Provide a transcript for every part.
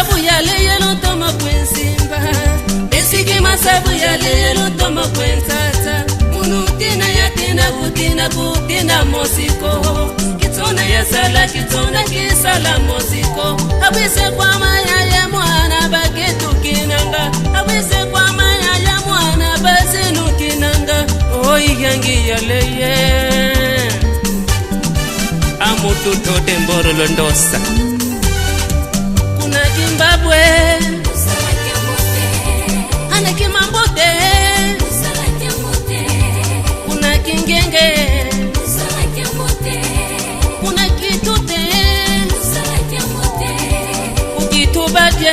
masabu ya leyelo tomo kwensimba esiki masabu ya leyelo tomo kwensata unutina yatina kutina mosiko kitona yasala kitona kisala mosiko abise kwa maya ya mwana bagetu kinanga abise kwa maya ya mwana basinu kinanga oi yangi ya leye amutu tote mboro londosa kuna Zimbabwe ana kimambote kuna kingenge kuna kitute ukitubadye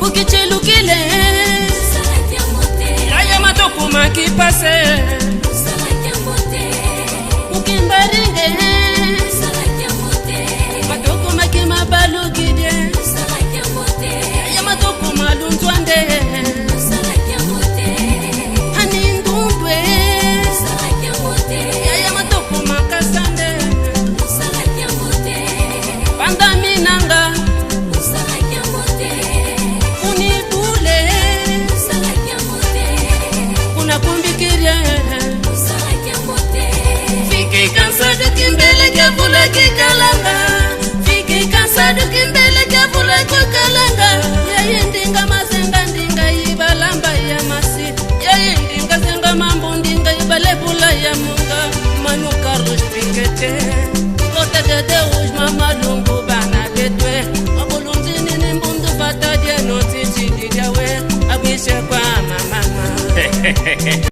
ukichelukile yaya matoku makipase ukimbaringe matoku makimabalugide yaya matoku malunzwande hanindundwe yaya matoku makasande pandaminanga unibule unakumbikirie fike kansadu kimbele kebula kikalanga fike kansadu kimbele kebula kikalanga yeye ndinga mazenga ndinga ibalamba ya masi yeye ndinga zenga mambo ndinga ibalebula ya munga manu Carlos Pikete kota dede uj mama lungu bana detwe abulunzini nimbundu fatadye notiti dijawe abishe kwa mama.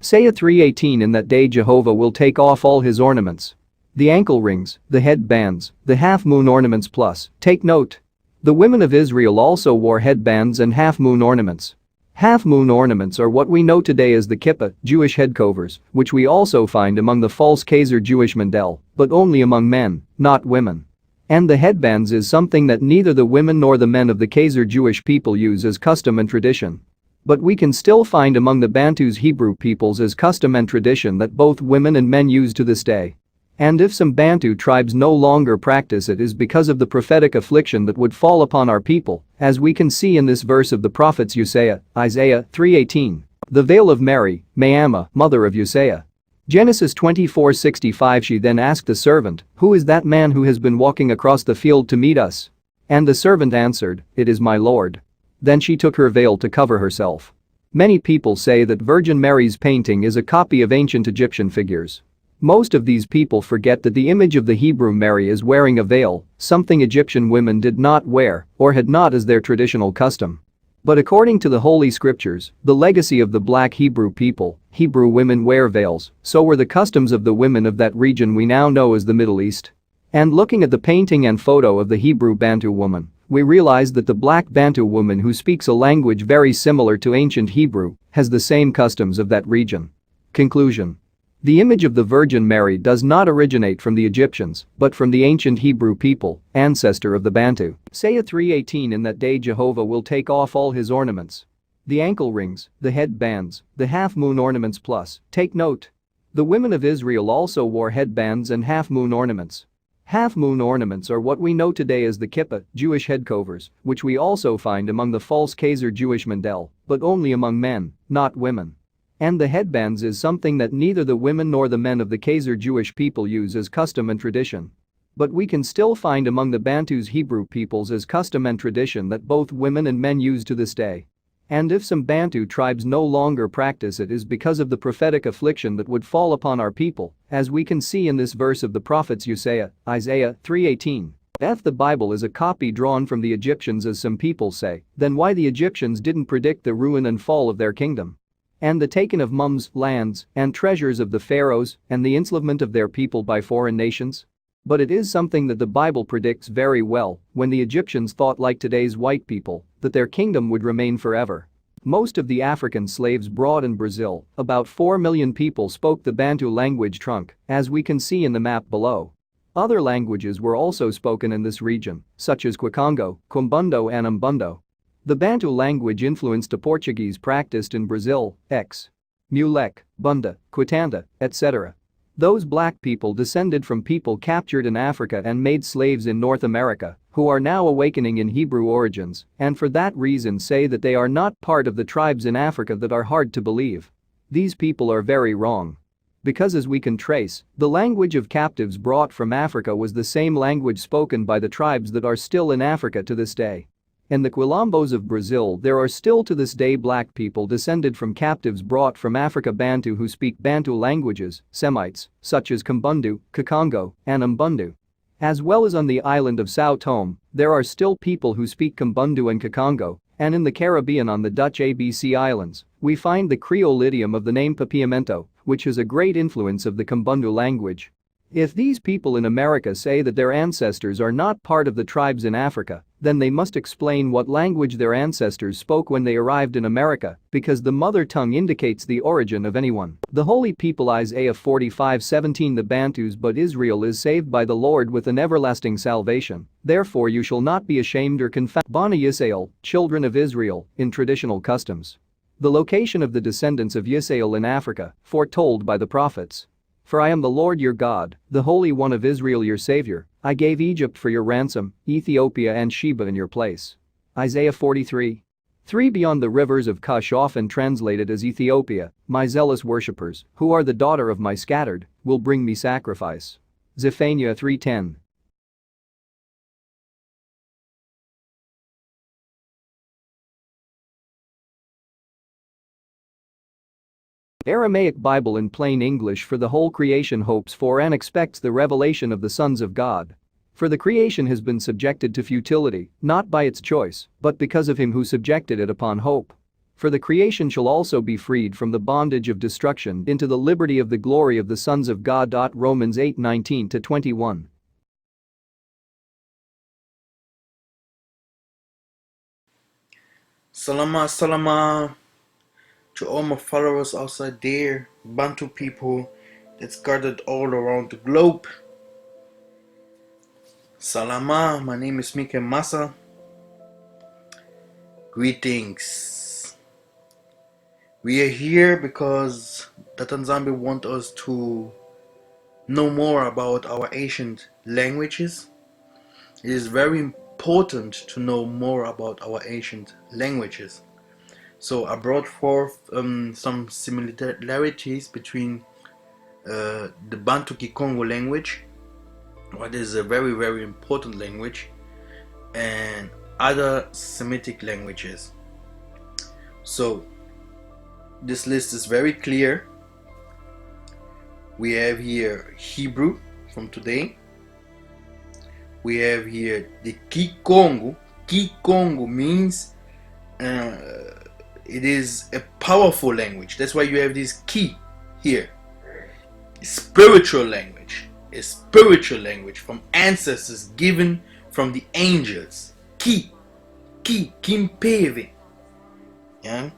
Isaiah 3:18. In that day Jehovah will take off all his ornaments. The ankle rings, the headbands, the half-moon ornaments plus. Take note. The women of Israel also wore headbands and half-moon ornaments. Half-moon ornaments are what we know today as the kippah, Jewish head covers, which we also find among the false Kaiser Jewish Mandel, but only among men, not women. And the headbands is something that neither the women nor the men of the Kaiser Jewish people use as custom and tradition. But we can still find among the Bantu's Hebrew peoples as custom and tradition that both women and men use to this day. And if some Bantu tribes no longer practice it is because of the prophetic affliction that would fall upon our people, as we can see in this verse of the prophets Isaiah 3:18. The veil of Mary, Mayama, mother of Uzziah. Genesis 24:65. She then asked the servant, "Who is that man who has been walking across the field to meet us?" And the servant answered, "It is my Lord." Then she took her veil to cover herself. Many people say that Virgin Mary's painting is a copy of ancient Egyptian figures. Most of these people forget that the image of the Hebrew Mary is wearing a veil, something Egyptian women did not wear or had not as their traditional custom. But according to the Holy Scriptures, the legacy of the black Hebrew people, Hebrew women wear veils, so were the customs of the women of that region we now know as the Middle East. And looking at the painting and photo of the Hebrew Bantu woman, we realize that the black Bantu woman who speaks a language very similar to ancient Hebrew has the same customs of that region. Conclusion. The image of the Virgin Mary does not originate from the Egyptians, but from the ancient Hebrew people, ancestor of the Bantu. Isaiah 3:18. In that day Jehovah will take off all his ornaments. The ankle rings, the headbands, the half-moon ornaments plus. Take note. The women of Israel also wore headbands and half-moon ornaments. Half-moon ornaments are what we know today as the kippah, Jewish head covers, which we also find among the false Kaiser Jewish Mandel, but only among men, not women. And the headbands is something that neither the women nor the men of the Kaiser Jewish people use as custom and tradition. But we can still find among the Bantu's Hebrew peoples as custom and tradition that both women and men use to this day. And if some Bantu tribes no longer practice it is because of the prophetic affliction that would fall upon our people, as we can see in this verse of the prophets Isaiah 3:18. If the Bible is a copy drawn from the Egyptians as some people say, then why the Egyptians didn't predict the ruin and fall of their kingdom? And the taking of mums, lands, and treasures of the pharaohs, and the enslavement of their people by foreign nations? But it is something that the Bible predicts very well, when the Egyptians thought like today's white people, that their kingdom would remain forever. Most of the African slaves brought in Brazil, about 4 million people spoke the Bantu language trunk, as we can see in the map below. Other languages were also spoken in this region, such as Kikongo, Kumbundo and Umbundo. The Bantu language influenced a Portuguese practiced in Brazil, Mulek, Bunda, Quitanda, etc. Those black people descended from people captured in Africa and made slaves in North America, who are now awakening in Hebrew origins, and for that reason say that they are not part of the tribes in Africa that are hard to believe. These people are very wrong. Because as we can trace, the language of captives brought from Africa was the same language spoken by the tribes that are still in Africa to this day. In the Quilombos of Brazil there are still to this day black people descended from captives brought from Africa Bantu who speak Bantu languages, Semites, such as Kimbundu, Kikongo, and Mbundu. As well as on the island of Sao Tome, there are still people who speak Kimbundu and Kikongo, and in the Caribbean on the Dutch ABC Islands, we find the Creole idiom of the name Papiamento, which is a great influence of the Kimbundu language. If these people in America say that their ancestors are not part of the tribes in Africa, then they must explain what language their ancestors spoke when they arrived in America, because the mother tongue indicates the origin of anyone. The holy people Isaiah 45:17 The Bantus but Israel is saved by the Lord with an everlasting salvation, therefore you shall not be ashamed or confounded. Bani Yisrael, children of Israel, in traditional customs. The location of the descendants of Yisrael in Africa, foretold by the prophets. For I am the Lord your God, the Holy One of Israel your Savior. I gave Egypt for your ransom, Ethiopia and Sheba in your place. Isaiah 43:3 Beyond the rivers of Cush, often translated as Ethiopia, my zealous worshippers, who are the daughter of my scattered, will bring me sacrifice. Zephaniah 3:10. Aramaic Bible in plain English for the whole creation hopes for and expects the revelation of the sons of God. For the creation has been subjected to futility, not by its choice, but because of him who subjected it upon hope. For the creation shall also be freed from the bondage of destruction into the liberty of the glory of the sons of God. Romans 8:19-21. Salama to all my followers outside there, Bantu people that's gathered all around the globe. Salama, my name is MIKHAEL MASSA. Greetings. We are here because the Tanzania want us to know more about our ancient languages. It is very important to know more about our ancient languages. So I brought forth some similarities between the Bantu Kikongo language, what is a very very important language, and other Semitic languages. So this list is very clear. We have here Hebrew from today. We have here the Kikongo. Kikongo means it is a powerful language. That's why you have this Ki here. Spiritual language. A spiritual language from ancestors given from the angels. Ki. Kimpeve. Yeah.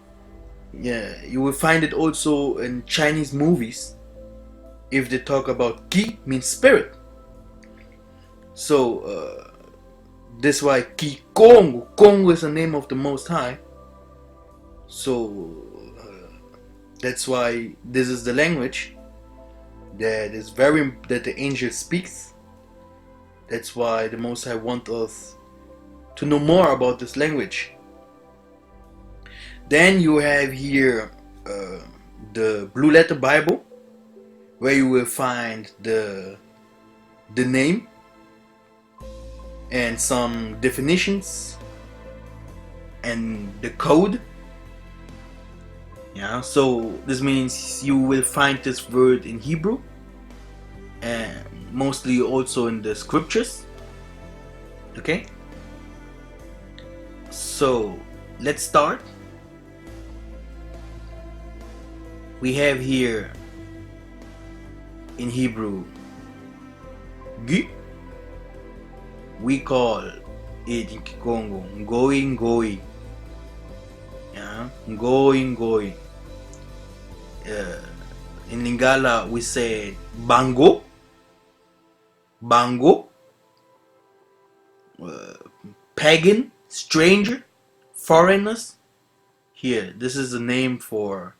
You will find it also in Chinese movies. If they talk about Ki, means spirit. So that's why Kikongo. Kongo is the name of the Most High. So that's why this is the language that the angel speaks. That's why the Most High wants us to know more about this language. Then you have here the Blue Letter Bible, where you will find the name and some definitions and the code. Yeah, so this means you will find this word in Hebrew and mostly also in the scriptures. Okay, so let's start. We have here in Hebrew Gu. We call it in Kikongo Ngoi. Yeah, Ngoi. In Lingala we say Bango. Pagan, stranger, foreigners. Here, this is the name for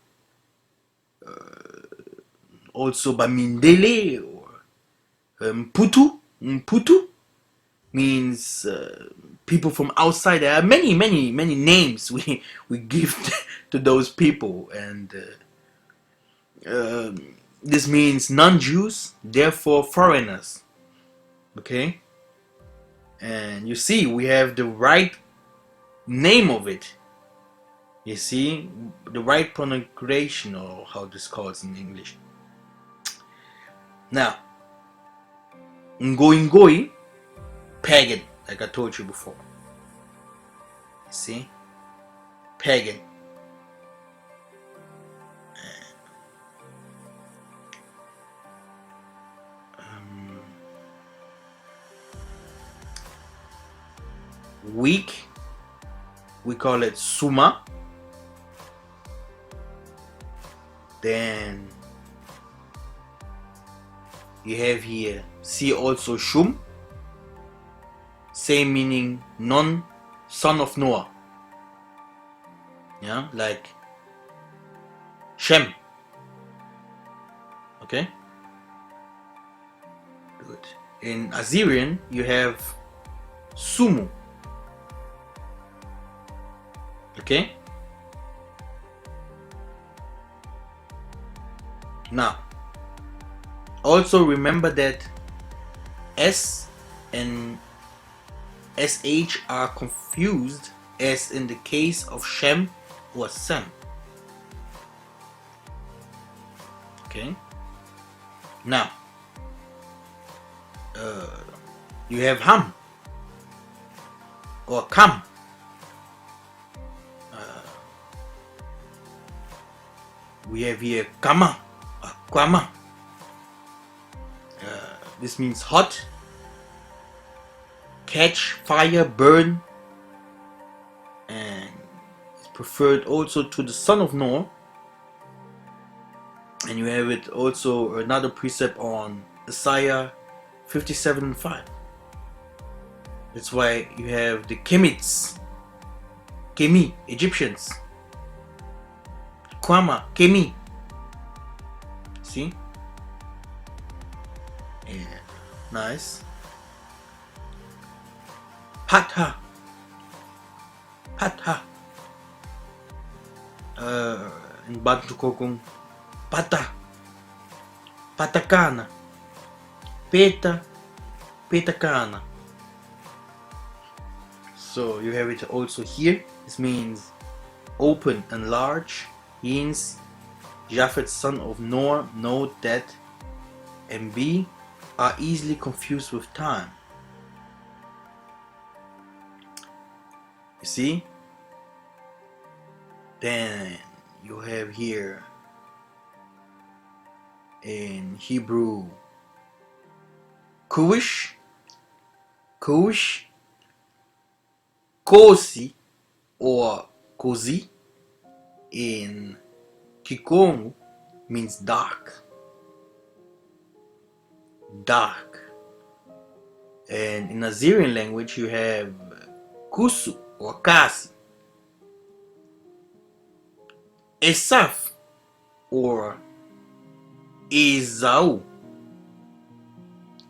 also Bamindele or Mputu. means people from outside. There are many names we give to those people, and this means non-Jews, therefore foreigners. Okay, and you see we have the right name of it. You see the right pronunciation, or how this calls in English. Now, Ngoi, pagan, like I told you before. You see, pagan. Weak, we call it Suma. Then you have here, see also Shum, same meaning non, son of Noah. Yeah, like Shem. Okay, good. In Assyrian you have Sumu. Okay, now also remember that S and SH are confused, as in the case of Shem or Sem. Okay, now you have Ham or Kam. We have here Kama or Kwama. This means hot, catch, fire, burn, and it's preferred also to the son of Noah. And you have it also another precept on Isaiah 57:5. That's why you have the Kemites, Kemi, Egyptians, Kwama, Kemi. See? Yeah, nice. Hatha, Hatha. In Bantu Kokong, Pata, Patakana, Peta, Petakana. So you have it also here. This means open and large. Means Japhet, son of Noah. Note that and B are easily confused with time. You see? Then you have here in Hebrew Kush, Kush, Kosi or Kosi. In Kikongo means dark, dark. And in Assyrian language you have Kusu or Kasi, Esaf or Esau.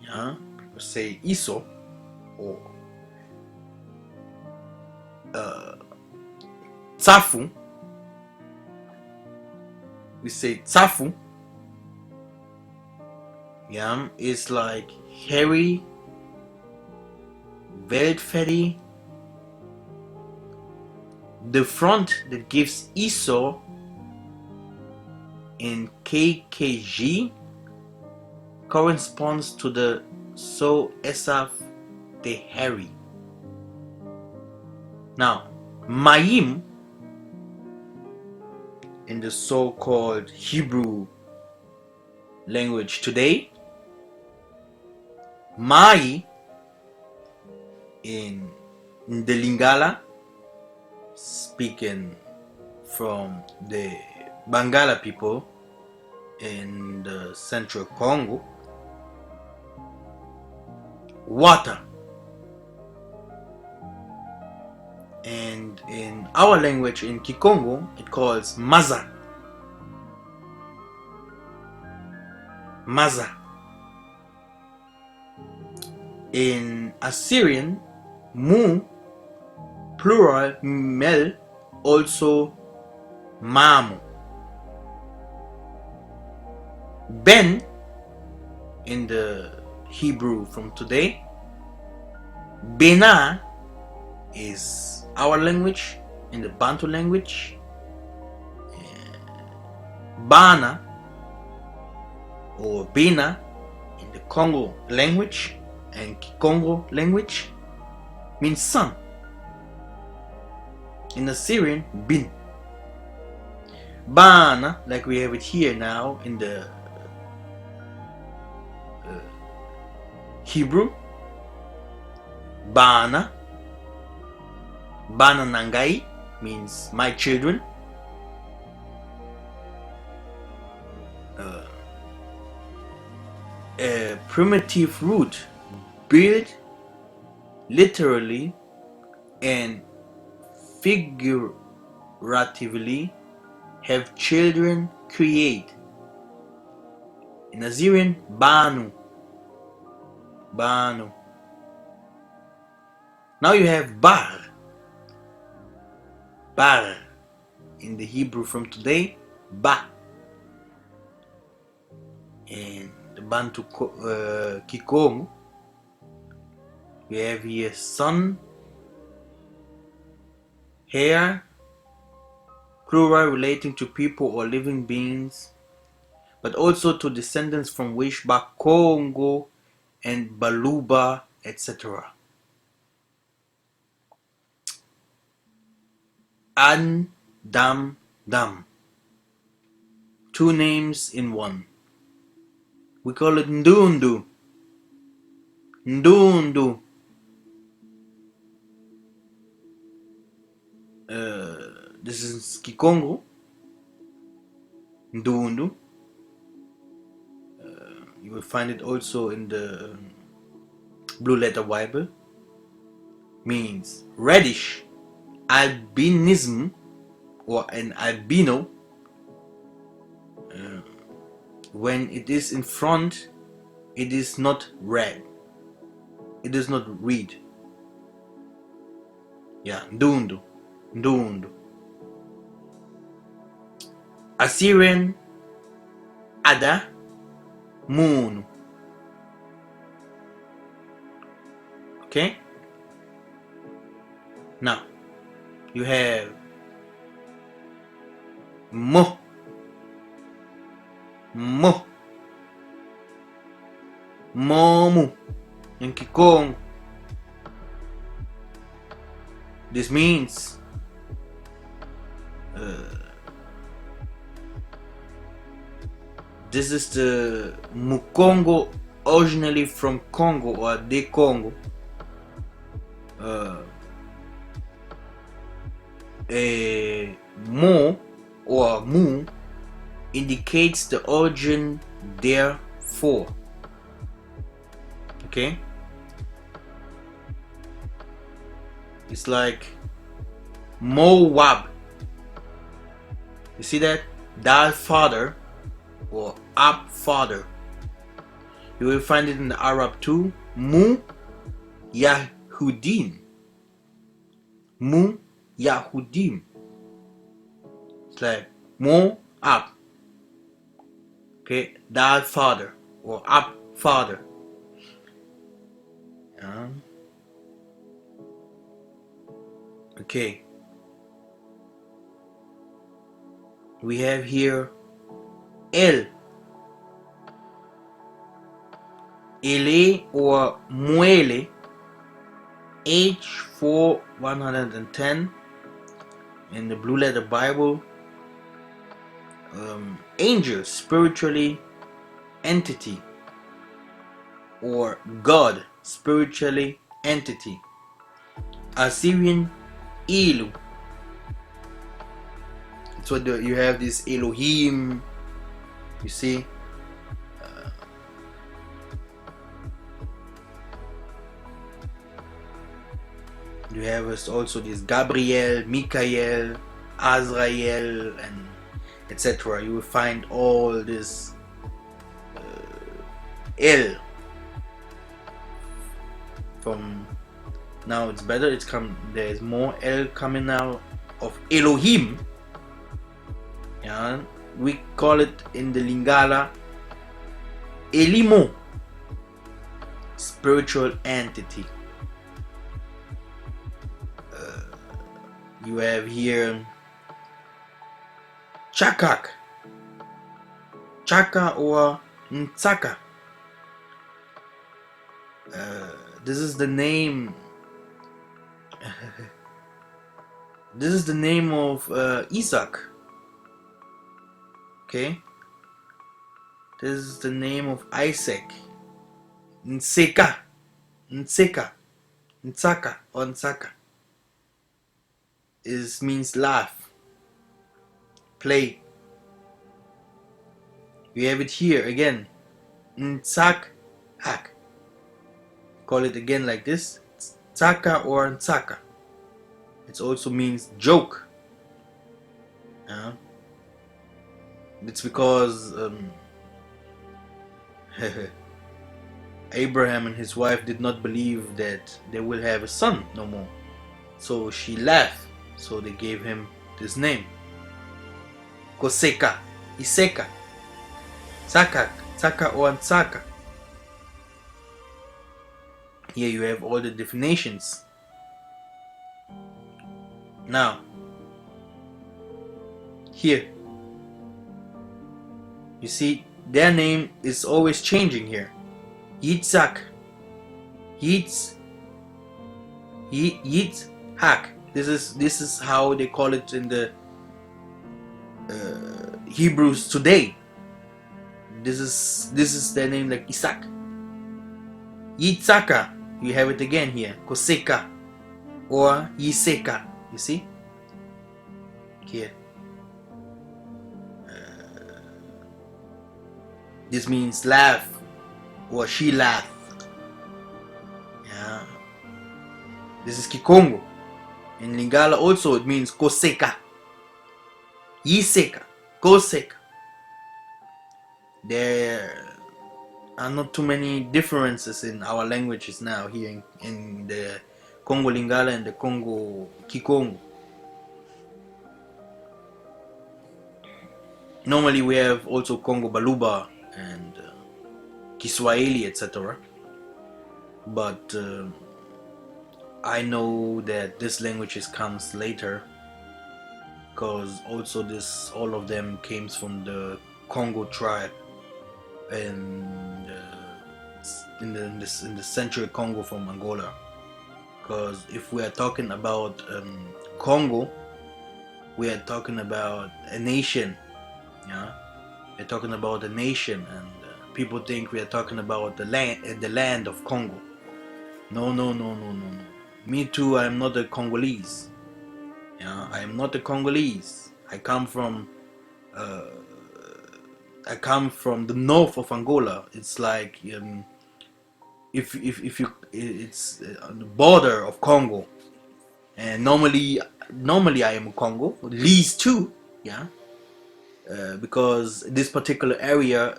Yeah, people say Esau or Tsafu. We say Tsafu. Yeah, it's like hairy, fatty. The front that gives Esau in KKG corresponds to the So Esaf the hairy. Now, Mayim in the so-called Hebrew language today, Mai in the Lingala, speaking from the Bangala people in the central Congo, water. And in our language in Kikongo it calls MASSA. MASSA. In Assyrian, mu, plural, mel, also mamu. Ben, in the Hebrew from today, bena is our language, in the Bantu language. Bana or Bina in the Congo language and Kikongo language means son. In Assyrian, bin. Bana, like we have it here now in the Hebrew, Bana. Bana Nangai means my children. A primitive root, build, literally and figuratively, have children, create. In Assyrian, Banu. Banu. Now you have Bar. Bar. In the Hebrew from today, Ba. In the Bantu Kikongo, we have here son, hair, plural relating to people or living beings, but also to descendants from which Bakongo and Baluba, etc. An, Dam, Dam. Two names in one. We call it Ndundu. Ndundu. This is Kikongo. Ndundu. You will find it also in the Blue Letter Bible. Means reddish, albinism, or an albino. When it is in front, it is not red. It is not red. Yeah, Ndundu. Ndundu. Assyrian, Ada, Moon. Okay? Now, you have Mo. Mo. Momu in Kikongo. This means this is the Mukongo, originally from Congo or de Congo. A mo or mu indicates the origin therefore. Okay? It's like Moab. You see that? Dal father or Ab father. You will find it in the Arab too. Mu Yahudim. Mu Yahudim. It's like Mo Ab. Okay, Dal father or Ab father. Okay. We have here El. Ele or Muele. H4110 in the Blue Letter Bible. Angel, spiritually, entity, or God, spiritually, entity. Assyrian, Elu. So you have this Elohim, you see. You have also this Gabriel, MIKHAEL, Azrael, and etc. You will find all this El Now it's better. There's more L coming out of Elohim. Yeah, we call it in the Lingala Elimo, spiritual entity. You have here Chakak, Chaka or Ntsaka. This is the name. This is the name of Isaac. Okay. This is the name of Isaac. Nseka, Nseka, Ntsaka or Ntsaka. It means laugh, play. We have it here again. Ntsak hak. Call it again like this. Tsaka or Ntsaka. It also means joke. It's because Abraham and his wife did not believe that they will have a son no more. So she laughed. So they gave him this name. Koseka, Iseka, Tsakak, Tsaka or Ntsaka. Here you have all the definitions. Now, here, you see their name is always changing here. Yitzhak, Yitzhak. This is how they call it in the Hebrews today. This is their name, like Isaac. Yitzhaka. You have it again here. Koseka or Yiseka. You see here. This means laugh or she laughed. Yeah. This is Kikongo. In Lingala also it means Koseka, Yiseka, Koseka. There are not too many differences in our languages now here in the Congo Lingala and the Congo Kikongo. Normally we have also Congo Baluba and Kiswahili, etc. But I know that this languages comes later, because also all of them came from the Congo tribe and in the central Congo from Angola. Because if we are talking about Congo, we are talking about a nation. Yeah, we're talking about a nation, and people think we are talking about the land of Congo. No. Me too. I am not a Congolese. Yeah, I am not a Congolese. I come from the north of Angola. It's like if you, it's on the border of Congo, and normally I am a Congo, least too. Yeah. Because this particular area,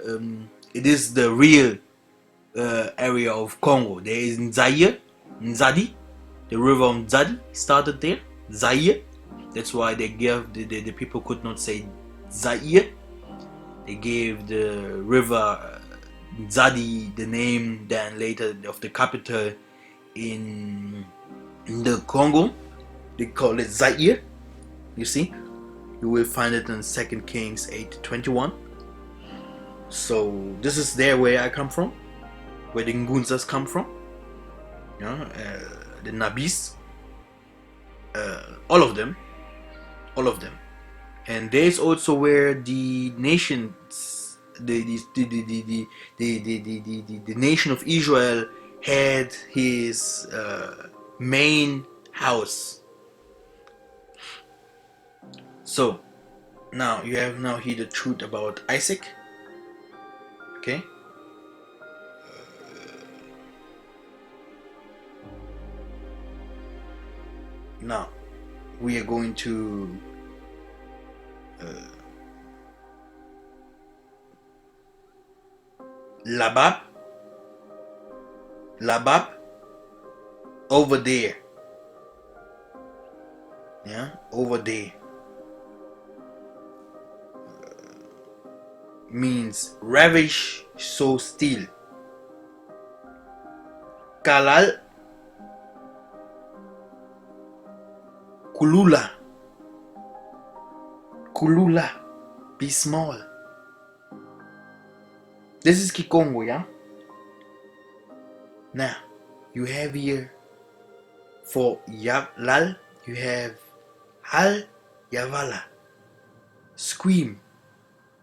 it is the real area of Congo. There is Zaire, Nzadi, the river of Nzadi started there, Zaire. That's why they gave the people could not say Zaire. They gave the river Nzadi the name then later of the capital in the Congo. They call it Zaire. You see? You will find it in 2 Kings 8:21. So this is there where I come from, where the Ngunzas come from, the Nabis, all of them, and there's also where the nations, the nation of Israel had his main house. So now you have here the truth about Isaac. Okay. Now we are going to Labab, over there. Yeah, over there means ravish, so still. Kalal, kulula, kulula, be small. This is Kikongo, yeah? Now, you have here for Lal, you have Hal, Yavala, scream,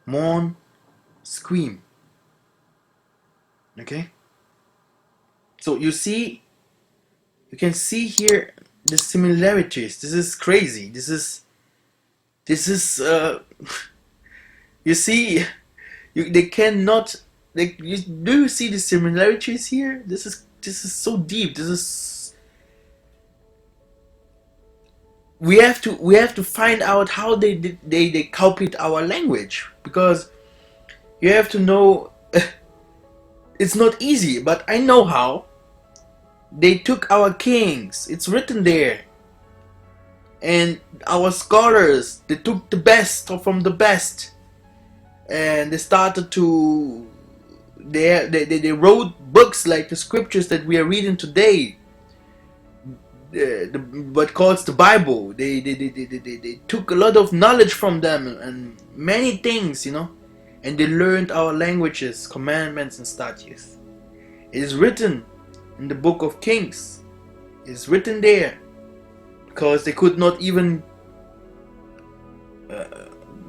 mourn, scream. Okay? So you can see here the similarities. This is crazy. This is you see, they cannot. Do you see the similarities here? This is so deep. We have to find out how they copied our language, because you have to know. It's not easy, but I know how. They took our kings. It's written there. And our scholars, they took the best from the best, and they started to they wrote books like the scriptures that we are reading today, what calls the Bible. They took a lot of knowledge from them and many things, and they learned our languages, commandments, and statutes. It is written in the book of Kings. It is written there, because they could not even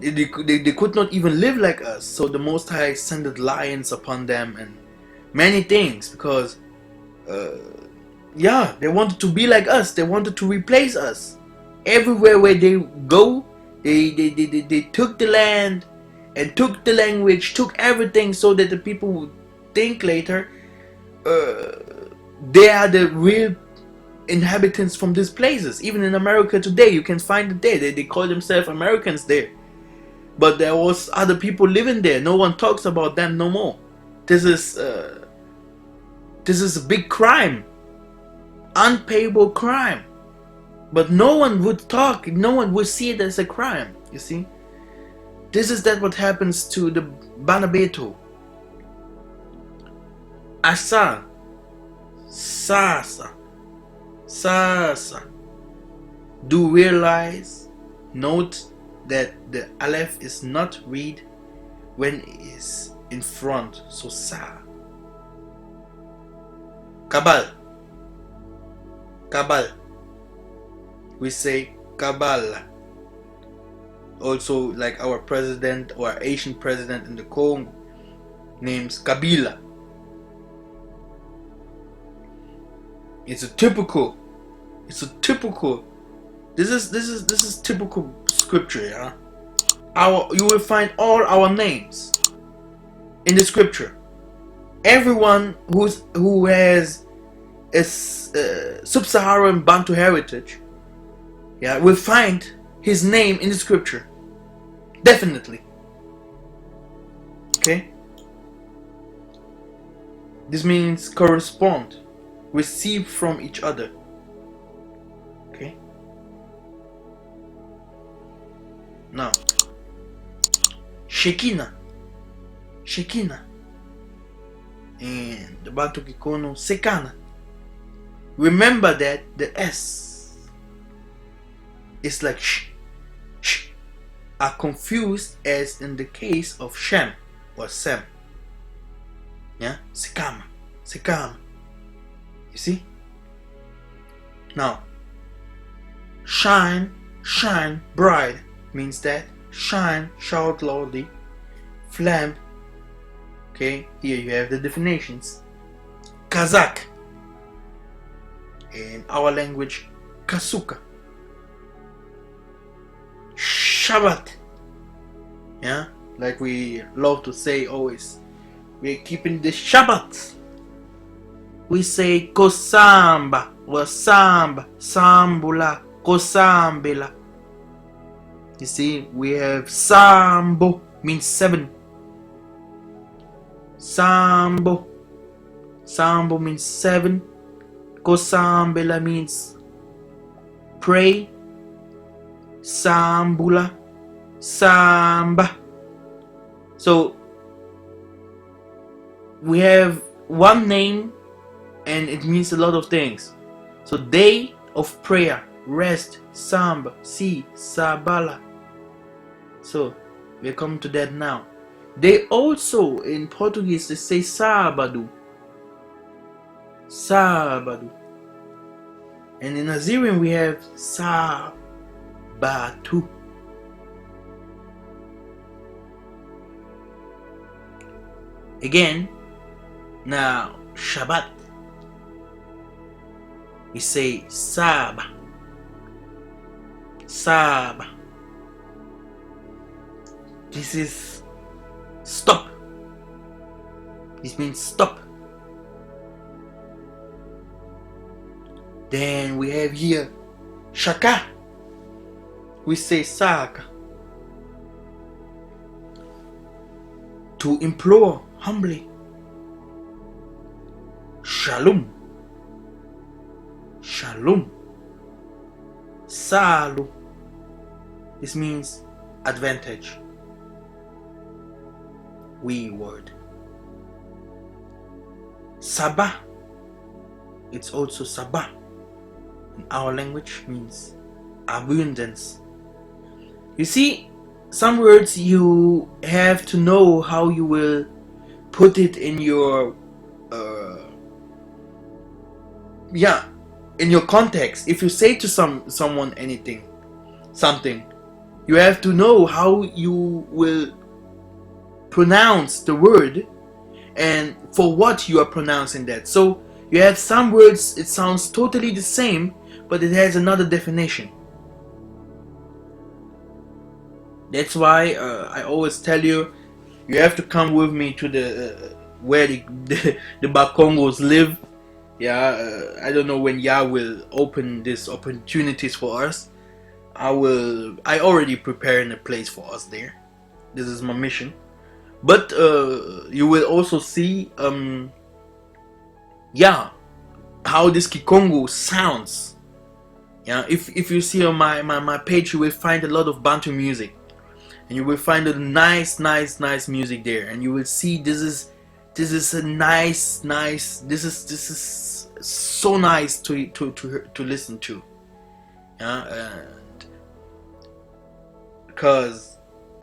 they could not even live like us. So the Most High sent lions upon them and many things, because they wanted to be like us. They wanted to replace us. Everywhere where they go, they took the land and took the language, took everything, so that the people would think later they are the real inhabitants from these places. Even in America today, you can find it there. They call themselves Americans there, but there was other people living there. No one talks about them no more. This is a big crime, unpayable crime, but no one would talk. No one would see it as a crime. You see, this is what happens to the Banabeto, Asa, Sasa. Do realize, note that the Aleph is not read when it is in front. So Sa. Kabal. We say Kabbalah. Also, like our president or Asian president in the Congo names Kabila. It's a typical. This is typical scripture, yeah. You will find all our names in the scripture. Everyone who has a sub-Saharan Bantu heritage, yeah, will find his name in the scripture. Definitely. Okay. This means correspond, receive from each other. Okay. Now, Shekinah, and the Bantu Kikongo Sekana. Remember that the S is like sh, are confused as in the case of Shem or Sem. Yeah, Sekama. You see? Now, shine, bright means that shine, shout loudly, flambe. Okay, here you have the definitions. Kazak, in our language, Kasuka. Shabbat, yeah, like we love to say always, we're keeping the Shabbat. We say Kosamba or Samba, Sambula, Kosambela. You see, we have Sambo, means 7. Sambo means 7. Kosambela means pray. Sambula, samba. So we have one name and it means a lot of things. So day of prayer, rest, samba, si, sabala. So we're coming to that now. They also, in Portuguese, they say sábado. Sábado. And in Assyrian we have sabatu. Again, now Shabbat, we say Saba. Saba. This is stop. This means stop. Then we have here Shaka. We say Saka. To implore humbly. Shalom. Shalom. Salu. This means advantage. We word. Sabah. It's also Sabah. In our language means abundance. You see, some words you have to know how you will put it in your in your context. If you say to someone something, you have to know how you will pronounce the word and for what you are pronouncing that. So you have some words, it sounds totally the same, but it has another definition. That's why I always tell you, you have to come with me to the where the Bakongos live. I don't know when Yah will open these opportunities for us. I already preparing a place for us there. This is my mission. But you will also see how this Kikongo sounds. If you see on my page, you will find a lot of Bantu music. And you will find a nice music there, and you will see this is a nice. This is so nice to listen to.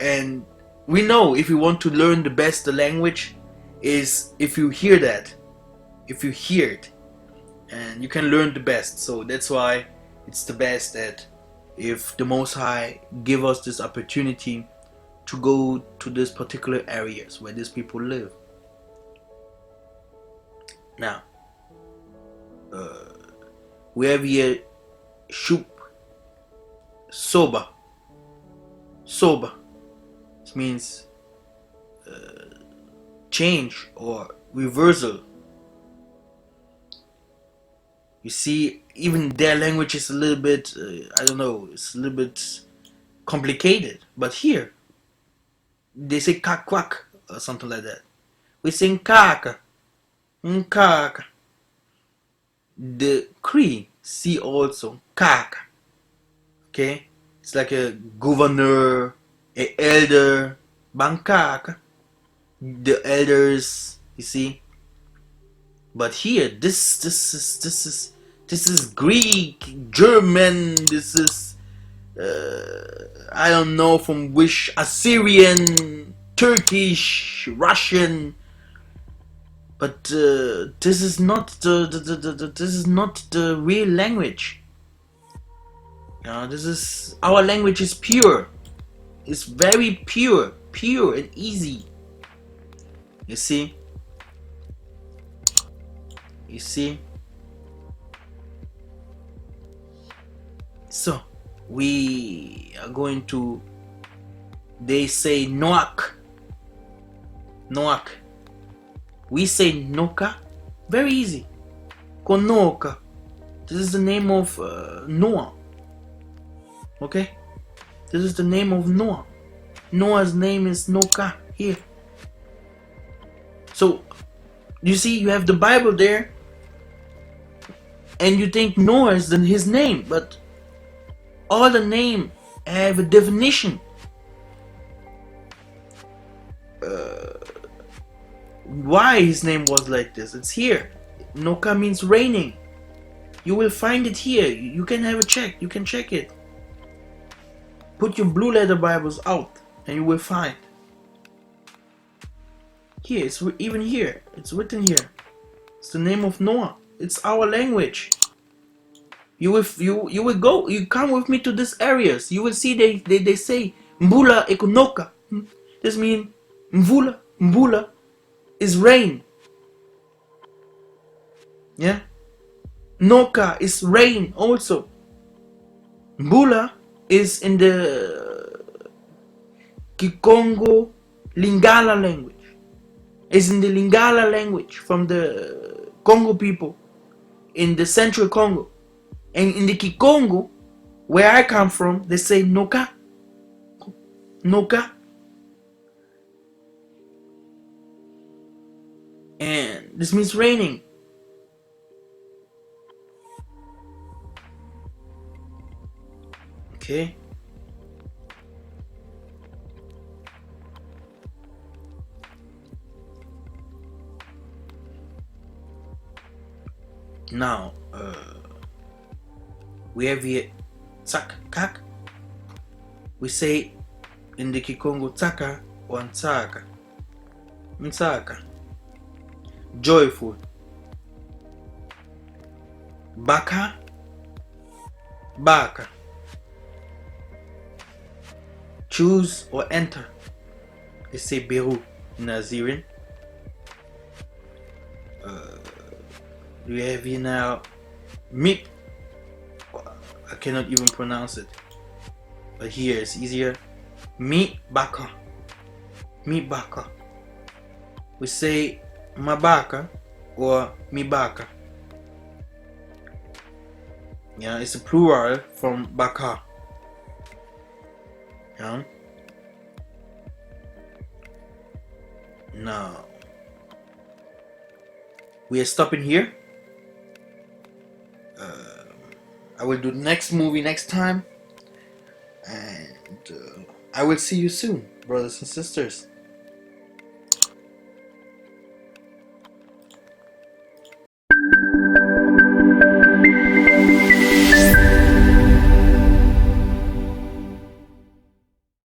And we know if you want to learn the best the language is if you hear it, and you can learn the best. So that's why it's the best that if the Most High give us this opportunity to go to these particular areas where these people live. Now, we have here Shup, Soba. Soba. This means change or reversal. You see, even their language is a little bit, it's a little bit complicated. But here, they say kakwak or something like that. We sing kaka, nkaka. The Cree see also kaka. Okay, it's like a governor, a elder, bankaka. The elders, you see. But here, this is Greek, German. This is I don't know from which, Assyrian, Turkish, Russian. But this is not the real language. This is our language is pure. It's very pure and easy. You see. So we are going to. They say Noak. We say Noka. Very easy. Konoka. This is the name of Noah. Okay? This is the name of Noah. Noah's name is Noka here. So, you see, you have the Bible there. And you think Noah is his name, but all the name have a definition. Why his name was like this? It's here. Noka means raining. You will find it here. You can have a check. You can check it. Put your blue letter Bibles out and you will find. Here, it's even here. It's written here. It's the name of Noah. It's our language. You will go. You come with me to these areas. You will see they say Mbula ekonoka. This means Mbula is rain. Yeah. Noka is rain also. Mbula is in the Kikongo Lingala language. It's in the Lingala language from the Congo people in the central Congo. And in the Kikongo, where I come from, they say Noka. Noka. And this means raining. Okay. Now, we have here tsak kak. We say in the Kikongo taka or ntsaka. Ntsaka. Joyful. Baka. Baka. Choose or enter. They say Beru in Assyrian. We have here now Mik. I cannot even pronounce it, but here it's easier. Mi baka. Mi baka. We say Mabaka or Mibaka. Yeah, it's a plural from Baka. Yeah. Now we are stopping here. I will do the next movie next time, and I will see you soon, brothers and sisters.